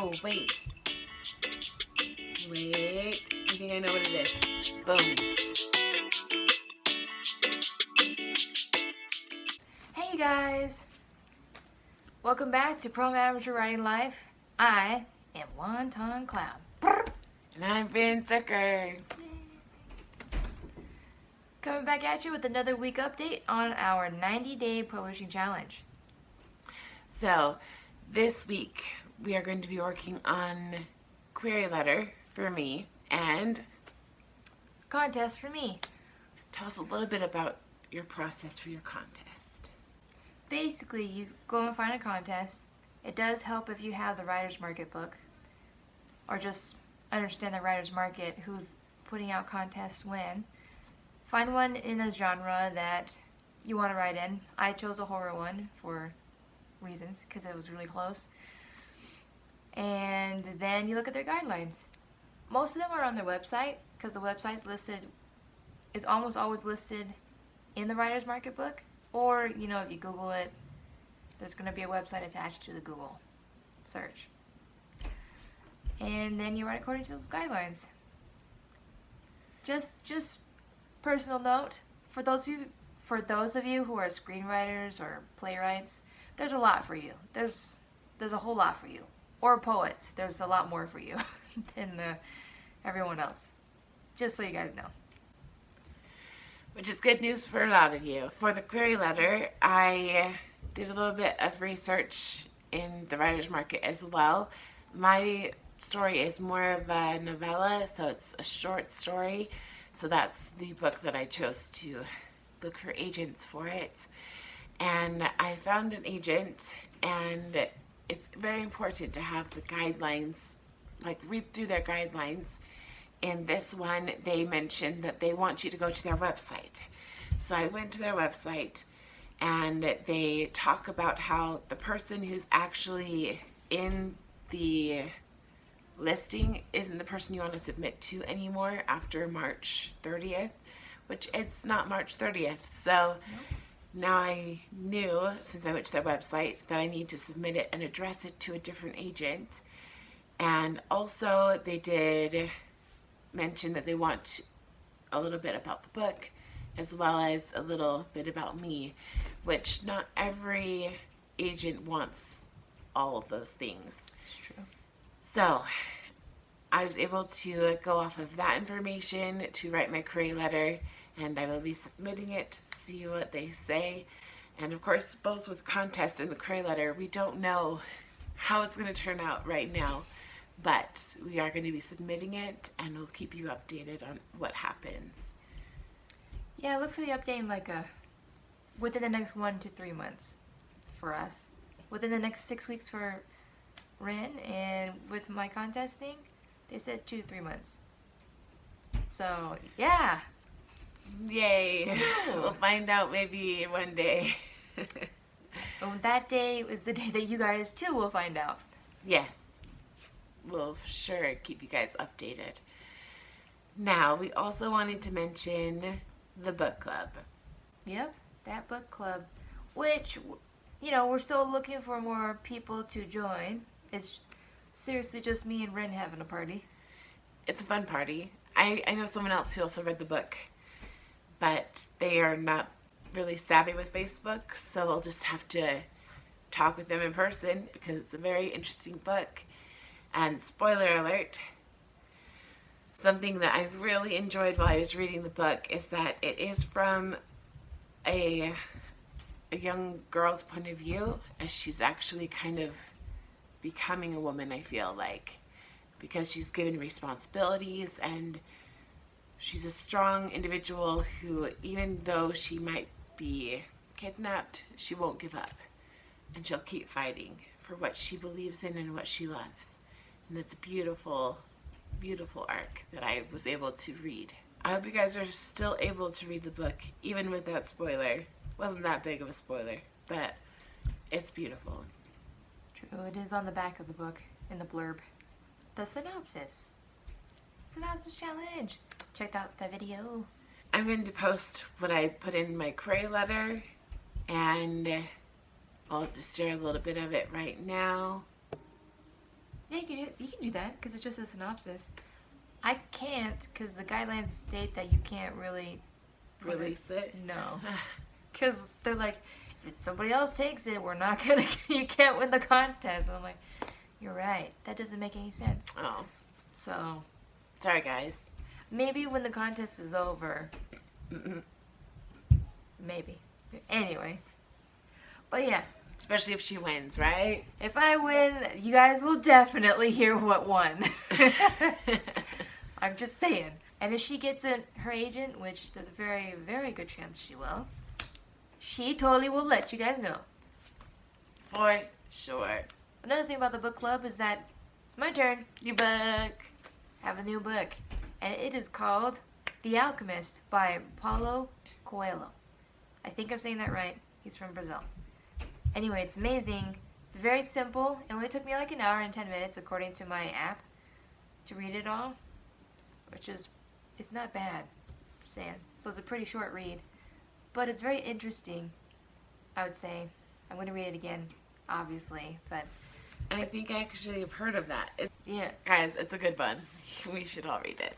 Oh, wait. Wait. I think I know what it is. Boom. Hey you guys! Welcome back to Pro Amateur Writing Life. I am Wonton Cloud. And I'm Vin Zucker. Coming back at you with another week update on our 90-day publishing challenge. So, this week we are going to be working on query letter for me and Contest for me. tell us a little bit about your process for your contest. Basically, you go and find a contest. It does help if you have the writer's market book or just understand the writer's market, who's putting out contests when. Find one in a genre that you want to write in. I chose a horror one for reasons because it was really close. And then you look at their guidelines. Most of them are on their website because the website's listed, is almost always listed in the writer's market book. Or, you know, if you Google it, there's going to be a website attached to the Google search. And then you write according to those guidelines. Just personal note, for those of you who are screenwriters or playwrights, there's a lot for you. There's a whole lot for you. Or poets, there's a lot more for you than everyone else. Just so you guys know. Which is good news for a lot of you. For the query letter, I did a little bit of research in the writer's market as well. My story is more of a novella, so it's a short story. So that's the book that I chose to look for agents for it. And I found an agent, and it's very important to have the guidelines, like read through their guidelines. In this one, they mentioned that they want you to go to their website. So I went to their website, and they talk about how the person who's actually in the listing isn't the person you want to submit to anymore after March 30th, which it's not March 30th. So now I knew, since I went to their website, that I need to submit it and address it to a different agent. And also they did mention that they want a little bit about the book as well as a little bit about me, which not every agent wants all of those things. It's true. So I was able to go off of that information to write my query letter, and I will be submitting it, see what they say. And of course, both with contest and the query letter, we don't know how it's going to turn out right now. But we are going to be submitting it, and we'll keep you updated on what happens. Yeah, look for the update in within the next 1 to 3 months for us. Within the next 6 weeks for Rin, and with my contest thing, they said 2 to 3 months. So, yeah. Yay. We'll find out maybe one day. And that day is the day that you guys too will find out. Yes. We'll for sure keep you guys updated. Now, we also wanted to mention the book club. Yep, that book club, which, you know, we're still looking for more people to join. It's seriously just me and Ren having a party. It's a fun party. I know someone else who also read the book, but they are not really savvy with Facebook, so we'll just have to talk with them in person because it's a very interesting book. And spoiler alert, something that I really enjoyed while I was reading the book is that it is from a young girl's point of view, as she's actually kind of becoming a woman, I feel like, because she's given responsibilities, and she's a strong individual who, even though she might be kidnapped, she won't give up, and she'll keep fighting for what she believes in and what she loves. And it's a beautiful, beautiful arc that I was able to read. I hope you guys are still able to read the book, even with that spoiler. Wasn't that big of a spoiler, but it's beautiful. True, it is on the back of the book, in the blurb. The synopsis. Synopsis challenge. Check out the video. I'm going to post what I put in my query letter, and I'll just share a little bit of it right now. Yeah, you can do that because it's just a synopsis. I can't because the guidelines state that you can't really Release it. No, because they're like, if somebody else takes it, we're not gonna. You can't win the contest. And I'm like, you're right. That doesn't make any sense. Oh, So sorry, guys. maybe when the contest is over, maybe. Anyway, but yeah, Especially if she wins, right? if I win, you guys will definitely hear what won. I'm just saying. And if she gets her agent, which there's a very, very good chance she will, she totally will let you guys know. For sure. Another thing about the book club is that it's my turn. New book. I have a new book. And it is called The Alchemist by Paulo Coelho. I think I'm saying that right. He's from Brazil. Anyway, it's amazing. It's very simple. It only took me like an hour and 10 minutes according to my app to read it all. Which is, it's not bad. Just saying. So it's a pretty short read. But it's very interesting, I would say. I'm going to read it again, obviously. But And I think I actually have heard of that. yeah, Guys, it's a good one. We should all read it.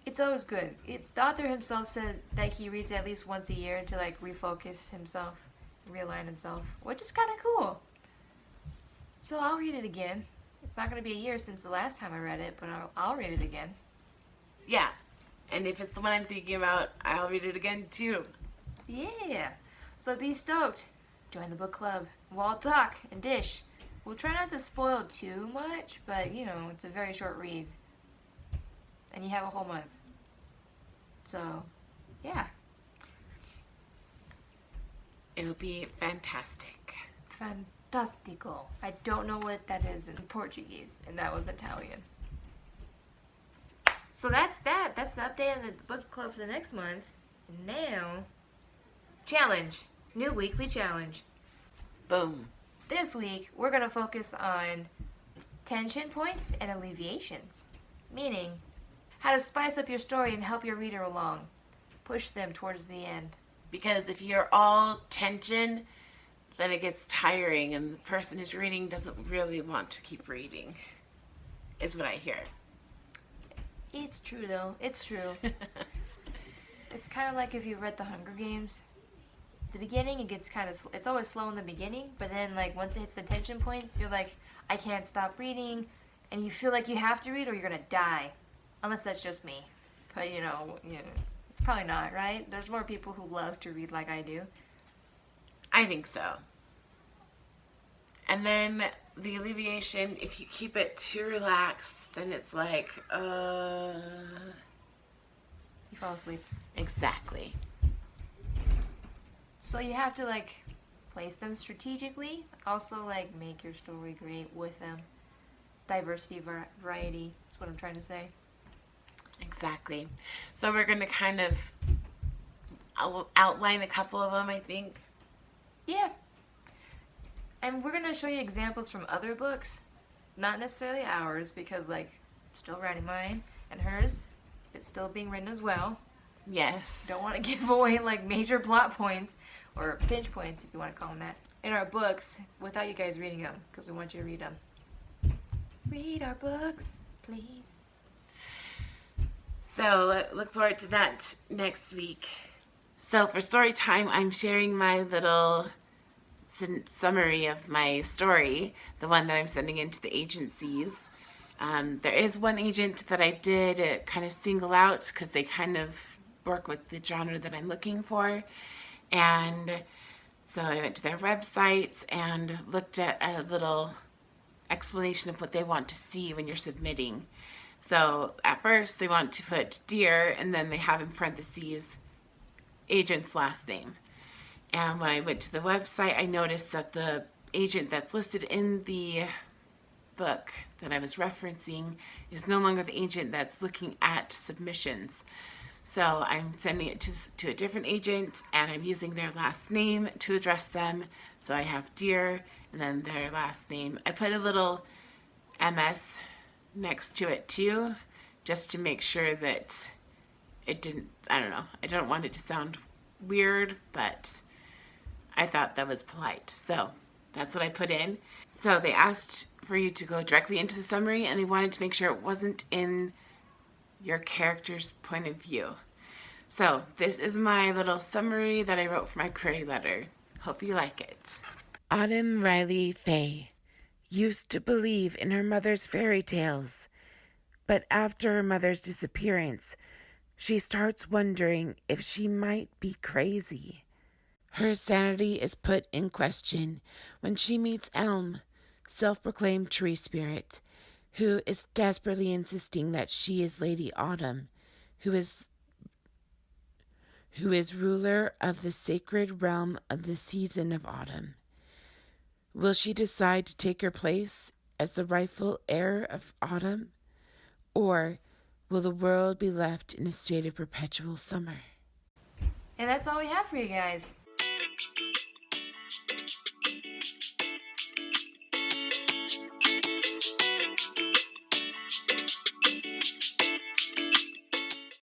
it's always good. The author himself said that he reads at least once a year to like refocus himself, realign himself, which is kind of cool. So I'll read it again. It's not going to be a year since the last time I read it, but I'll read it again. Yeah. And if it's the one I'm thinking about, I'll read it again too. Yeah. So be stoked. Join the book club. We'll all talk and dish. We'll try not to spoil too much, but you know, it's a very short read. And you have a whole month. So, yeah. It'll be fantastic. Fantastico. I don't know what that is in Portuguese, and that was Italian. So that's that. That's the update on the book club for the next month. And now, challenge. New weekly challenge. Boom. This week, we're going to focus on tension points and alleviations. Meaning, how to spice up your story and help your reader along. Push them towards the end. Because if you're all tension, then it gets tiring and the person who's reading doesn't really want to keep reading, is what I hear. It's true, though. It's true. It's kind of like if you read The Hunger Games. The beginning, it gets kind of, it's always slow in the beginning, but then, like, once it hits the tension points, you're like, I can't stop reading, and you feel like you have to read or you're going to die. Unless that's just me. But, you know, it's probably not, right? There's more people who love to read like I do. I think so. And then the alleviation, if you keep it too relaxed, then it's like, You fall asleep. Exactly. So you have to, like, place them strategically. Also, like, make your story great with them. Diversity, variety, is what I'm trying to say. Exactly. So we're going to kind of outline a couple of them, I think. Yeah. And we're going to show you examples from other books. Not necessarily ours, because, like, I'm still writing mine. And hers, it's still being written as well. Yes. Don't want to give away, like, major plot points, or pinch points, if you want to call them that, in our books, without you guys reading them, because we want you to read them. Read our books, please. So look forward to that next week. So for story time, I'm sharing my little summary of my story, the one that I'm sending into the agencies. There is one agent that I did kind of single out because they kind of work with the genre that I'm looking for. And so I went to their websites and looked at a little explanation of what they want to see when you're submitting. So at first they want to put dear, and then they have in parentheses agent's last name. And when I went to the website, I noticed that the agent that's listed in the book that I was referencing is no longer the agent that's looking at submissions. So I'm sending it to a different agent, and I'm using their last name to address them. So I have dear, and then their last name. I put a little MS next to it too, just to make sure that it didn't, I don't know, I don't want it to sound weird, but I thought that was polite. So that's what I put in. So they asked for you to go directly into the summary, and they wanted to make sure it wasn't in your character's point of view. So this is my little summary that I wrote for my query letter. Hope you like it. Autumn Riley Fay used to believe in her mother's fairy tales, but after her mother's disappearance, she starts wondering if she might be crazy. Her sanity is put in question when she meets Elm, self-proclaimed tree spirit, who is desperately insisting that she is Lady Autumn, who is ruler of the sacred realm of the season of autumn. Will she decide to take her place as the rightful heir of autumn? Or will the world be left in a state of perpetual summer? And that's all we have for you guys.